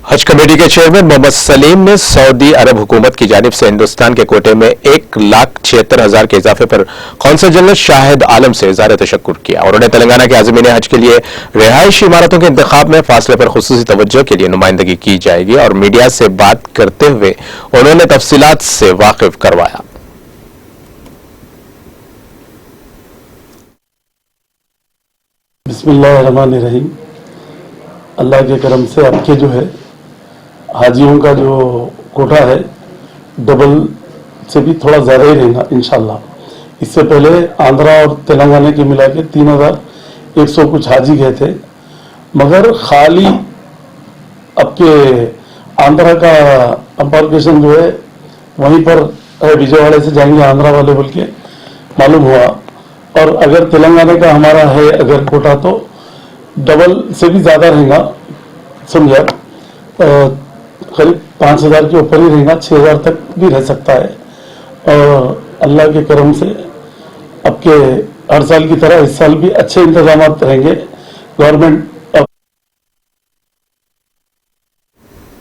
हज कमेटी के चेयरमैन मोहम्मद सलीम ने सऊदी अरब हुकूमत की जानिब से हिंदुस्तान के कोटे में 1,76,000 के इजाफे पर कौंसल जनरल शाहिद आलम से इज़हार तशक्कुर किया और उन्हें तेलंगाना के आज़मीन हज के लिए रिहायशी इमारतों के इंतखाब में फासले पर खुसूसी तवज्जो के लिए नुमाइंदगी की जाएगी और मीडिया से बात करते हुए उन्होंने तफसीलात से वाकिफ करवाया। बिस्मिल्लाहिर्रहमानिर्रहीम। अल्लाह के करम से आपके जो है हाजियों का जो कोटा है डबल से भी थोड़ा ज़्यादा ही रहेगा इंशाल्लाह। इससे पहले आंध्रा और तेलंगाना के मिला के 3,100 कुछ हाजी गए थे, मगर खाली आपके आंध्रा का एम्बार्केशन जो है वहीं पर विजयवाड़ा से जाएंगे आंध्रा वाले बोल के मालूम हुआ। और अगर तेलंगाना का हमारा है अगर कोटा तो डबल से भी ज़्यादा रहेगा, समझा करीब 5,000 के ऊपर ही रहेगा, 6,000 तक भी रह सकता है। और अल्लाह के करम से अब के हर साल की तरह इस साल भी अच्छे इंतजाम रहेंगे। गवर्नमेंट